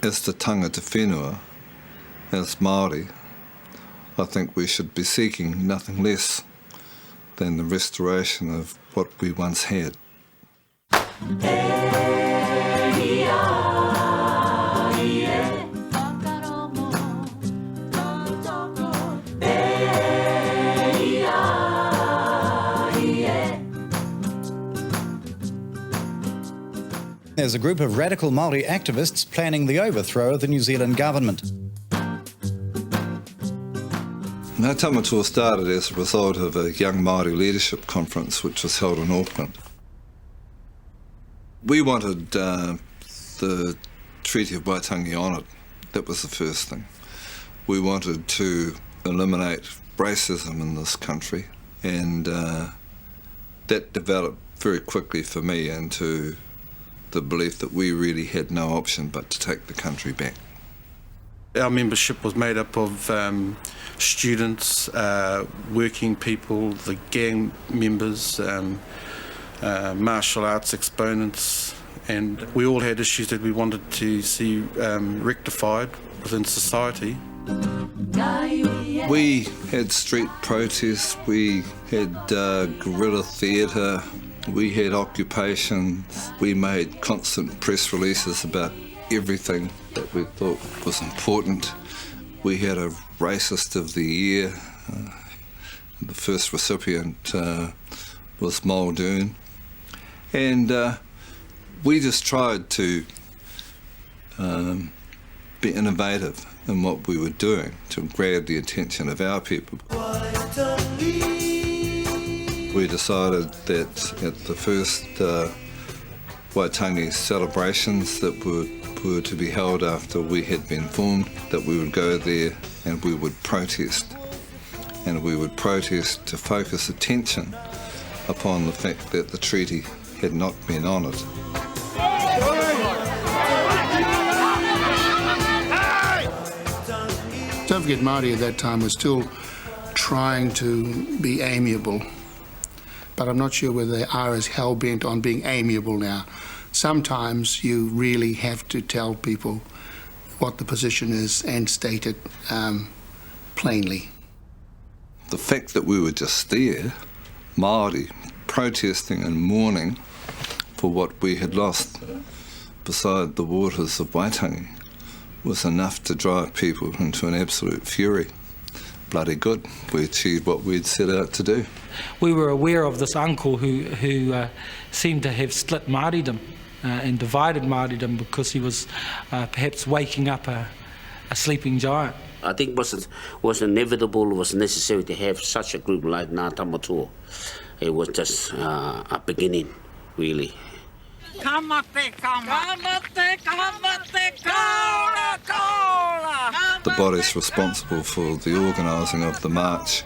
As the tangata whenua, as Māori, I think we should be seeking nothing less than the restoration of what we once had. There's a group of radical Māori activists planning the overthrow of the New Zealand government. Ngati Matua started as a result of a young Māori leadership conference which was held in Auckland. We wanted the Treaty of Waitangi honoured. That was the first thing. We wanted to eliminate racism in this country, and that developed very quickly for me into the belief that we really had no option but to take the country back. Our membership was made up of students, working people, the gang members, martial arts exponents, and we all had issues that we wanted to see rectified within society. We had street protests, we had guerrilla theatre, we had occupations, we made constant press releases about everything that we thought was important. We had a Racist of the Year. The first recipient was Muldoon. And we just tried to be innovative in what we were doing to grab the attention of our people. We decided that at the first Waitangi celebrations that were to be held after we had been formed, that we would go there and we would protest. And we would protest to focus attention upon the fact that the treaty had not been honoured. Don't forget, Māori at that time was still trying to be amiable, but I'm not sure whether they are as hell-bent on being amiable now. Sometimes you really have to tell people what the position is and state it plainly. The fact that we were just there, Māori, protesting and mourning for what we had lost beside the waters of Waitangi, was enough to drive people into an absolute fury. Bloody good. We achieved what we'd set out to do. We were aware of this uncle who seemed to have split Māoridom and divided Māoridom because he was perhaps waking up a sleeping giant. I think was inevitable, was necessary to have such a group like Ngati Matua. It was just a beginning, really. The bodies responsible for the organising of the march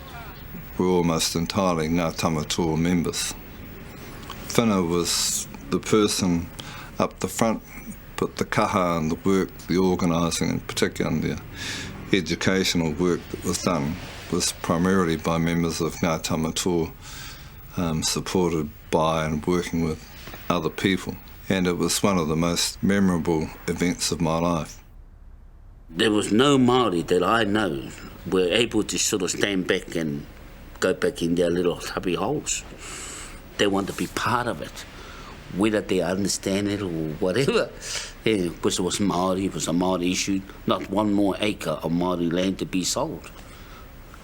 were almost entirely Ngati Matua members. Whenua was the person up the front, but the kaha and the work, the organising, in particular the educational work that was done, was primarily by members of Ngati Matua, supported by and working with other people. And it was one of the most memorable events of my life. There was no Māori that I know were able to sort of stand back and go back in their little happy holes. They want to be part of it, whether they understand it or whatever. Yeah, because it was Māori, it was a Māori issue, not one more acre of Māori land to be sold.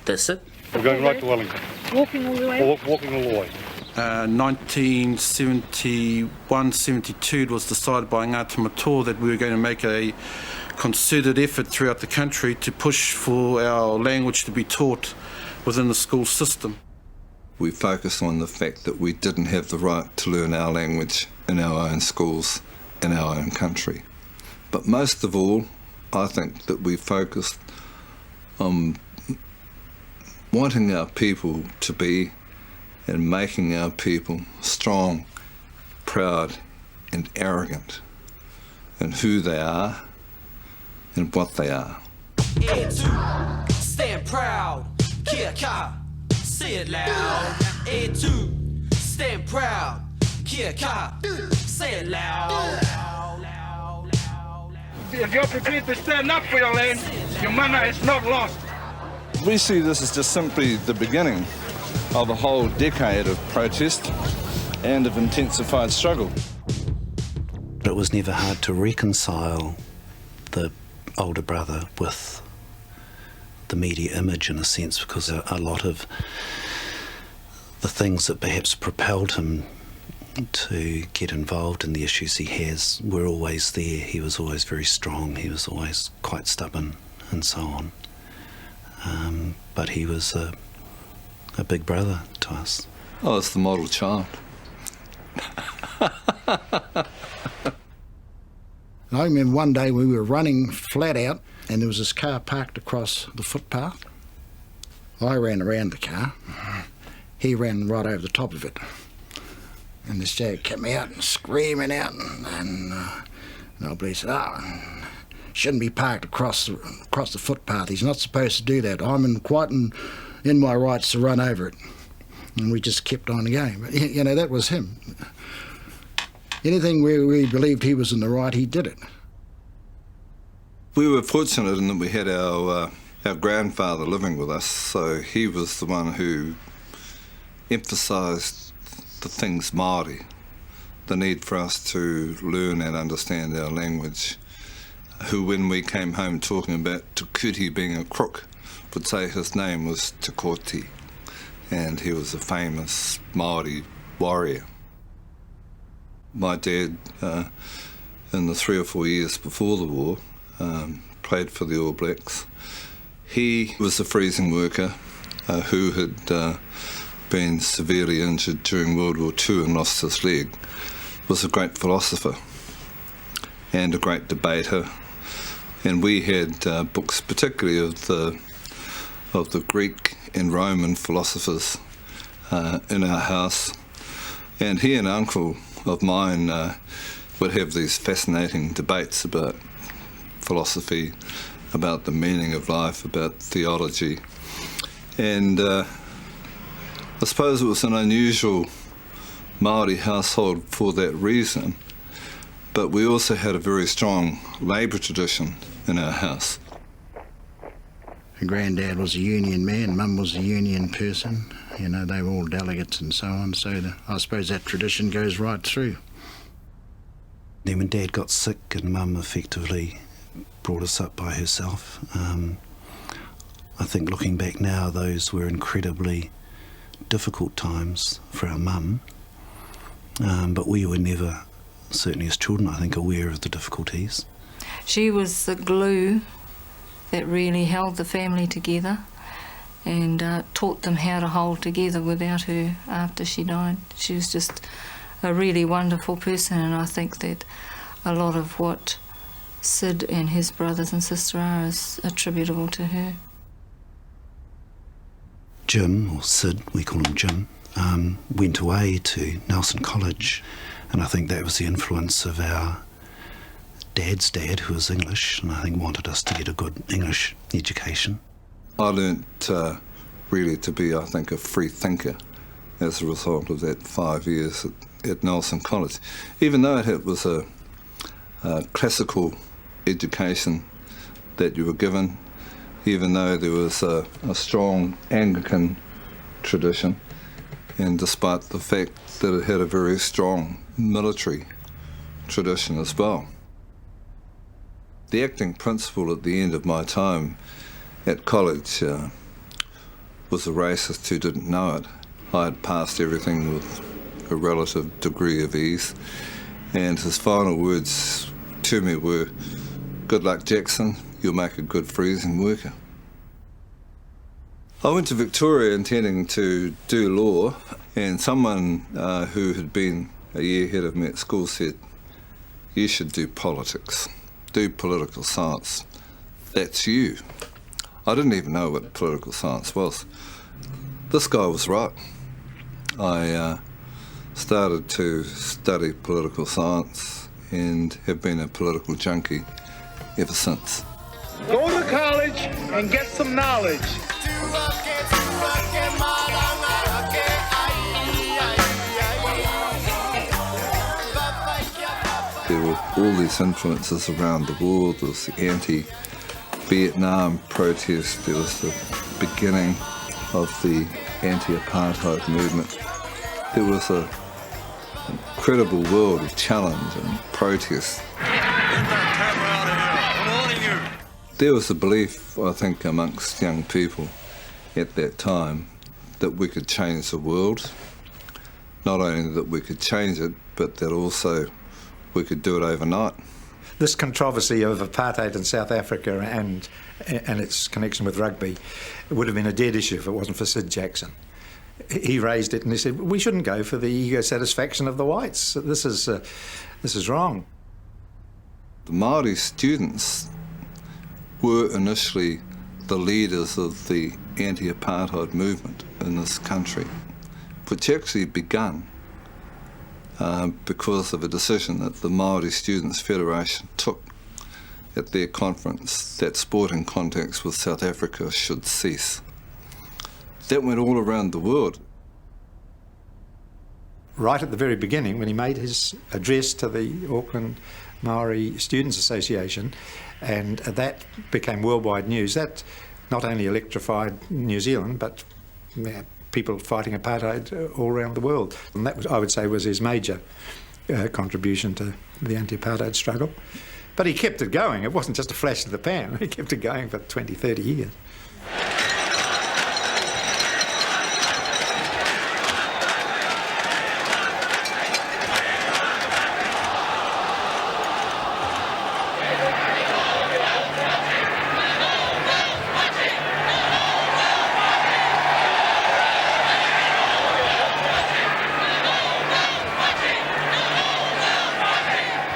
That's it. We're going right to Wellington. Walking all the way? Walking all the way. 1971-72 it was decided by Ngati Matua that we were going to make a concerted effort throughout the country to push for our language to be taught within the school system. We focused on the fact that we didn't have the right to learn our language in our own schools, in our own country. But most of all, I think that we focused on wanting our people to be and making our people strong, proud and arrogant in who they are and what they are. Stand proud, kia ka, say it loud. A2, stand proud, kia ka, say it loud. if you're prepared to stand up for your land, your mana is not lost. We see this as just simply the beginning of a whole decade of protest and of intensified struggle. It was never hard to reconcile the older brother with the media image, in a sense, because a lot of the things that perhaps propelled him to get involved in the issues he has were always there. He was always very strong, he was always quite stubborn and so on. But he was a big brother to us. Oh, it's the model child. I remember one day we were running flat out and there was this car parked across the footpath. I ran around the car. He ran right over the top of it. And this jag came out and screaming out and nobody said, shouldn't be parked across the footpath. He's not supposed to do that. I'm in my rights to run over it. And we just kept on going. But, you know, that was him. Anything where we believed he was in the right, he did it. We were fortunate in that we had our grandfather living with us, so he was the one who emphasised the things Māori, the need for us to learn and understand our language, who when we came home talking about Te Kuti being a crook, would say his name was Te Koti, and he was a famous Māori warrior. My dad, in the 3 or 4 years before the war, played for the All Blacks. He was a freezing worker who had been severely injured during World War II and lost his leg, was a great philosopher and a great debater. And we had books, particularly of the Greek and Roman philosophers in our house. And he and an uncle of mine would have these fascinating debates about philosophy, about the meaning of life, about theology. And I suppose it was an unusual Māori household for that reason, but we also had a very strong labour tradition in our house. Granddad was a union man, Mum was a union person. You know, they were all delegates and so on, so I suppose that tradition goes right through. Then when Dad got sick and Mum effectively brought us up by herself, I think looking back now, those were incredibly difficult times for our mum, but we were never, certainly as children, I think, aware of the difficulties. She was the glue that really held the family together and taught them how to hold together without her after she died. She was just a really wonderful person, and I think that a lot of what Sid and his brothers and sister are is attributable to her. Jim, or Sid, we call him Jim, went away to Nelson College, and I think that was the influence of our Dad's dad, who was English, and I think wanted us to get a good English education. I learnt really to be, I think, a free thinker as a result of that 5 years at Nelson College. Even though it was a classical education that you were given, even though there was a strong Anglican tradition, and despite the fact that it had a very strong military tradition as well. The acting principal at the end of my time at college was a racist who didn't know it. I had passed everything with a relative degree of ease, and his final words to me were, "Good luck, Jackson, you'll make a good freezing worker." I went to Victoria intending to do law, and someone who had been a year ahead of me at school said, "You should do politics, do political science. That's you." I didn't even know what political science was. This guy was right. I started to study political science and have been a political junkie ever since. Go to college and get some knowledge. There there were all these influences around the world. There was the anti-Vietnam protest, there was the beginning of the anti-apartheid movement. There was an incredible world of challenge and protest. There was a belief, I think, amongst young people at that time that we could change the world. Not only that we could change it, but that also we could do it overnight. This controversy of apartheid in South Africa and its connection with rugby would have been a dead issue if it wasn't for Sid Jackson. He raised it and he said, we shouldn't go for the ego satisfaction of the whites. This is wrong. The Māori students were initially the leaders of the anti-apartheid movement in this country, which actually began because of a decision that the Māori Students' Federation took at their conference that sporting contacts with South Africa should cease. That went all around the world. Right at the very beginning, when he made his address to the Auckland Maori Students Association, and that became worldwide news, that not only electrified New Zealand, but people fighting apartheid all around the world. And that, I would say, was his major contribution to the anti-apartheid struggle. But he kept it going. It wasn't just a flash in the pan. He kept it going for 20, 30 years.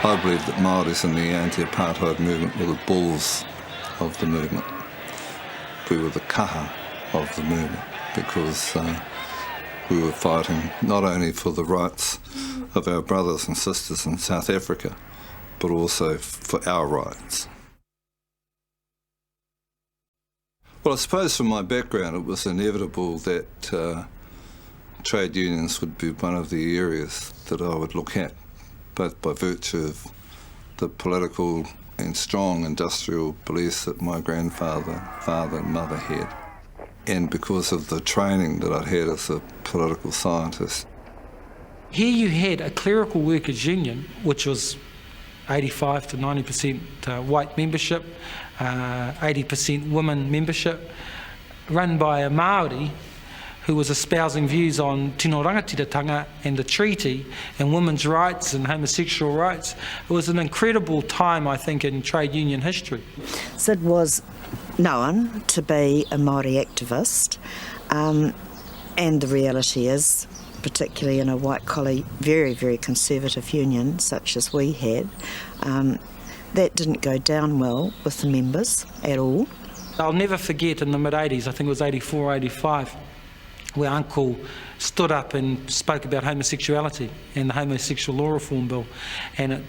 I believe that Māoris in the anti-apartheid movement were the bulls of the movement. We were the kaha of the movement because we were fighting not only for the rights of our brothers and sisters in South Africa, but also for our rights. Well, I suppose from my background it was inevitable that trade unions would be one of the areas that I would look at, both by virtue of the political and strong industrial beliefs that my grandfather, father and mother had, and because of the training that I'd had as a political scientist. Here you had a clerical workers' union, which was 85 to 90% white membership, 80% women membership, run by a Māori who was espousing views on tino rangatiratanga and the treaty and women's rights and homosexual rights. It was an incredible time, I think, in trade union history. Sid was known to be a Māori activist, and the reality is, particularly in a white-collar, very, very conservative union such as we had, that didn't go down well with the members at all. I'll never forget in the mid-80s, I think it was 84, 85, where Uncle stood up and spoke about homosexuality and the Homosexual Law Reform Bill, and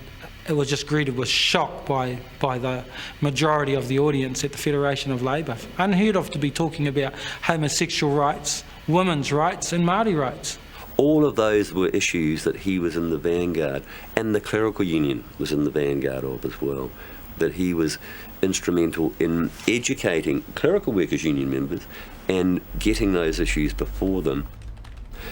it was just greeted with shock by the majority of the audience at the Federation of Labour. Unheard of to be talking about homosexual rights, women's rights and Māori rights. All of those were issues that he was in the vanguard, and the Clerical Union was in the vanguard of as well, that he was instrumental in educating Clerical Workers Union members and getting those issues before them.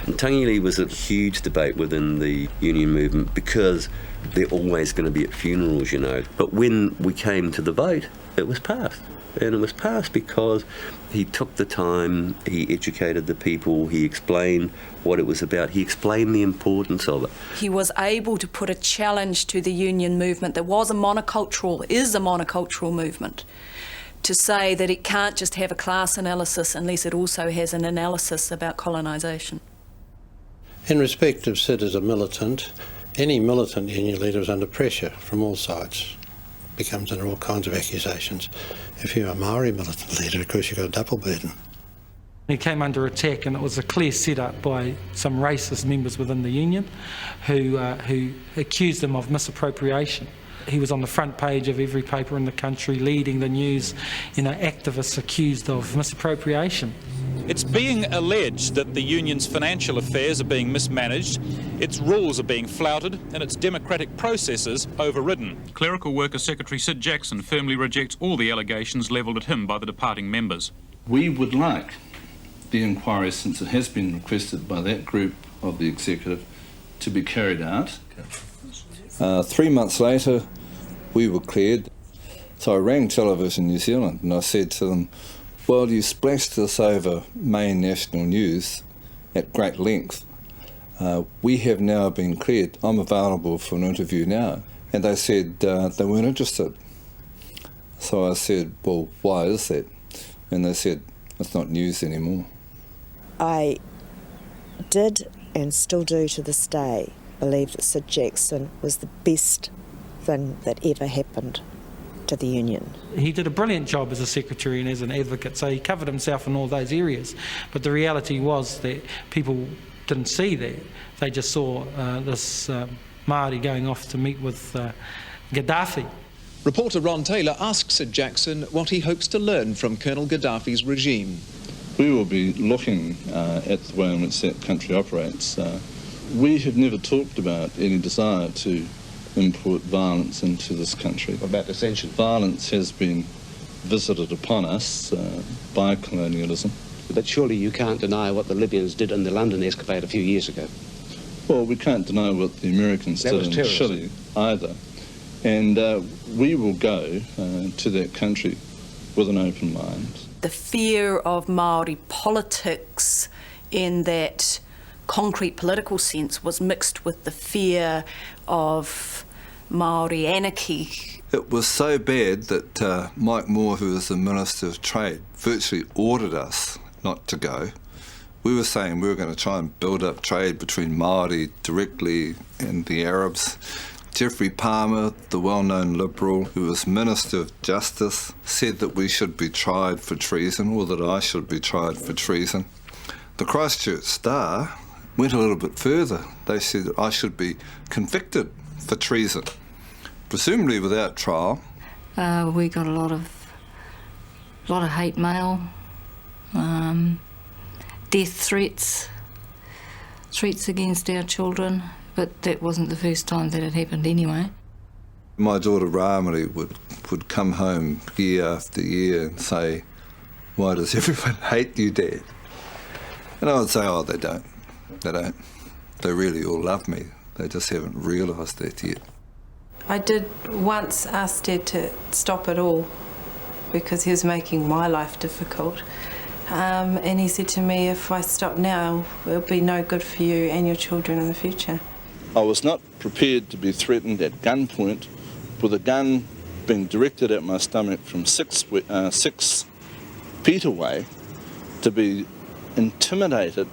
And Tangili was a huge debate within the union movement because they're always going to be at funerals, you know. But when we came to the vote, it was passed. And it was passed because he took the time, he educated the people, he explained what it was about, he explained the importance of it. He was able to put a challenge to the union movement that is a monocultural movement, to say that it can't just have a class analysis unless it also has an analysis about colonisation. In respect of Sid as a militant, any militant union leader is under pressure from all sides, becomes under all kinds of accusations. If you're a Māori militant leader, of course you've got a double burden. He came under attack, and it was a clear setup by some racist members within the union who accused him of misappropriation. He was on the front page of every paper in the country, leading the news, activists accused of misappropriation. It's being alleged that the union's financial affairs are being mismanaged, its rules are being flouted, and its democratic processes overridden. Clerical Worker Secretary Sid Jackson firmly rejects all the allegations levelled at him by the departing members. We would like the inquiry, since it has been requested by that group of the executive, to be carried out. 3 months later, we were cleared. So I rang Television New Zealand and I said to them, well, you splashed this over main national news at great length. We have now been cleared. I'm available for an interview now. And they said they weren't interested. So I said, well, why is that? And they said, it's not news anymore. I did, and still do to this day, believe that Sid Jackson was the best thing that ever happened to the union. He did a brilliant job as a secretary and as an advocate, so he covered himself in all those areas. But the reality was that people didn't see that. They just saw this Māori going off to meet with Gaddafi. Reporter Ron Taylor asks Sid Jackson what he hopes to learn from Colonel Gaddafi's regime. We will be looking at the way in which that country operates. We have never talked about any desire to import violence into this country. What about dissension? Violence has been visited upon us by colonialism. But surely you can't deny what the Libyans did in the London escapade a few years ago. Well, we can't deny what the Americans did in Chile either. And we will go to that country with an open mind. The fear of Māori politics in that concrete political sense was mixed with the fear of Māori anarchy. It was so bad that Mike Moore, who was the Minister of Trade, virtually ordered us not to go. We were saying we were going to try and build up trade between Māori directly and the Arabs. Geoffrey Palmer, the well-known Liberal, who was Minister of Justice, said that we should be tried for treason, or that I should be tried for treason. The Christchurch Star went a little bit further. They said that I should be convicted for treason, presumably without trial. We got a lot of hate mail, death threats against our children, but that wasn't the first time that it happened anyway. My daughter Ramari would come home year after year and say, why does everyone hate you, Dad? And I would say, oh, they don't. They don't. They really all love me. They just haven't realised that yet. I did once ask Dad to stop it all because he was making my life difficult. And he said to me, if I stop now, it'll be no good for you and your children in the future. I was not prepared to be threatened at gunpoint with a gun being directed at my stomach from 6 feet away, to be intimidated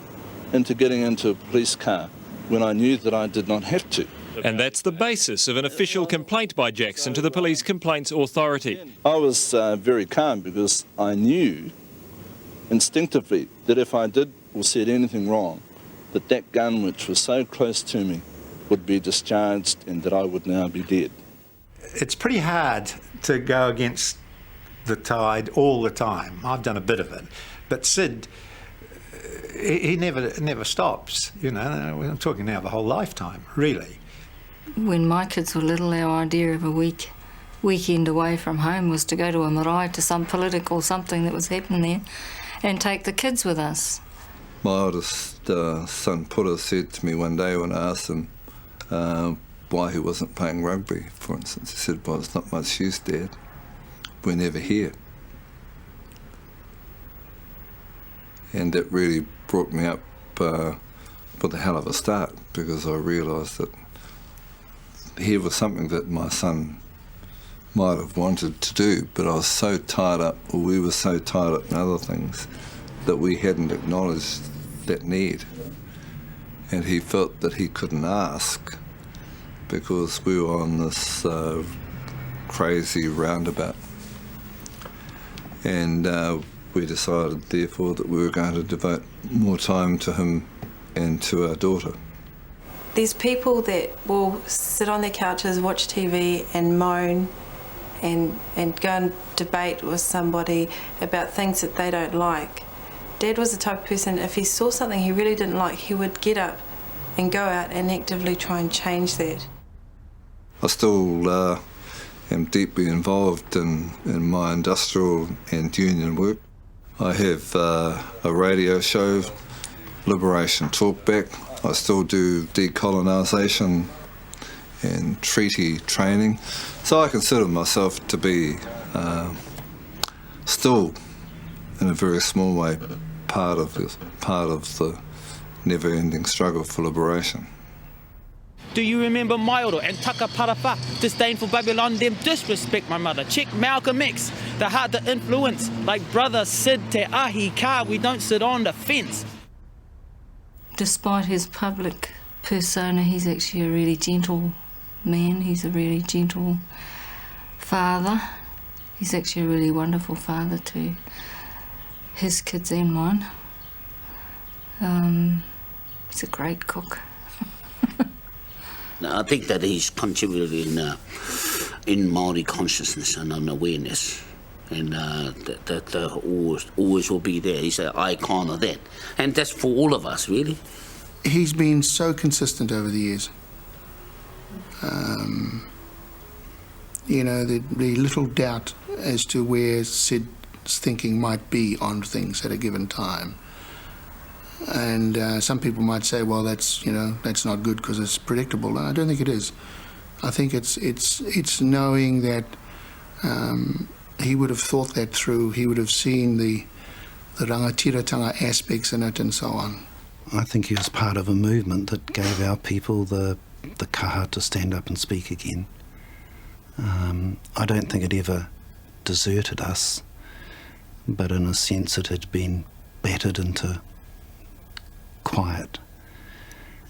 into getting into a police car when I knew that I did not have to. And that's the basis of an official complaint by Jackson to the Police Complaints Authority. I was very calm because I knew instinctively that if I did or said anything wrong, that gun which was so close to me would be discharged and that I would now be dead. It's pretty hard to go against the tide all the time. I've done a bit of it. But Sid, he never stops, you know. I'm talking now the whole lifetime, really. When my kids were little, our idea of a weekend away from home was to go to a marae, to some political something that was happening there, and take the kids with us. My oldest son, Porou, said to me one day when I asked him why he wasn't playing rugby, for instance, he said, well, it's not much use, Dad. We're never here. And that really brought me up with a hell of a start, because I realised that here was something that my son might have wanted to do, but I was so tied up, or we were so tied up in other things, that we hadn't acknowledged that need. And he felt that he couldn't ask because we were on this crazy roundabout. And we decided, therefore, that we were going to devote more time to him and to our daughter. There's people that will sit on their couches, watch TV and moan and go and debate with somebody about things that they don't like. Dad was the type of person, if he saw something he really didn't like, he would get up and go out and actively try and change that. I still am deeply involved in my industrial and union work. I have a radio show, Liberation Talkback. I still do decolonisation and treaty training. So I consider myself to be still, in a very small way, part of the never-ending struggle for liberation. Do you remember Maioro and Takaparafa? Disdainful Babylon, them disrespect my mother. Check Malcolm X, the hard to influence. Like brother Sid Te Ahi Ka, we don't sit on the fence. Despite his public persona, he's actually a really gentle man. He's a really gentle father. He's actually a really wonderful father to his kids and mine. He's a great cook. I think that he's contributed in Māori consciousness and an awareness, and that always will be there. He's an icon of that, and that's for all of us, really. He's been so consistent over the years. You know, the little doubt as to where Sid's thinking might be on things at a given time. And some people might say, well, that's not good because it's predictable. I don't think it is. I think it's knowing that he would have thought that through. He would have seen the rangatiratanga aspects in it and so on. I think he was part of a movement that gave our people the kaha to stand up and speak again. I don't think it ever deserted us, but in a sense it had been battered into quiet,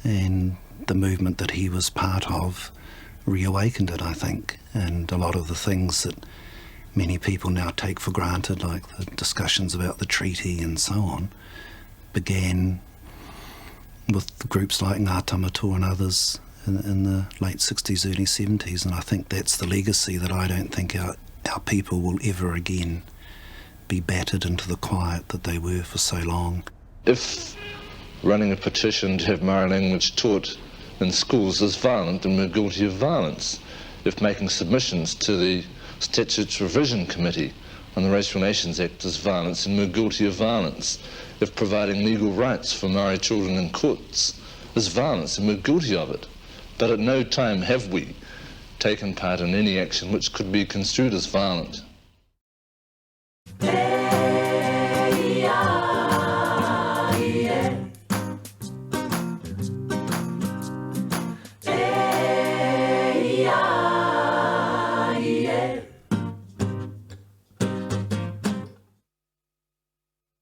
and the movement that he was part of reawakened it, I think, and a lot of the things that many people now take for granted, like the discussions about the treaty and so on, began with groups like Ngati Matua and others in the late 60s, early 70s, and I think that's the legacy that I don't think our people will ever again be battered into the quiet that they were for so long. If running a petition to have Māori language taught in schools is violent, then we're guilty of violence. If making submissions to the Statutes Revision Committee on the Race Relations Act is violence, then we're guilty of violence. If providing legal rights for Māori children in courts is violence, then we're guilty of it. But at no time have we taken part in any action which could be construed as violent.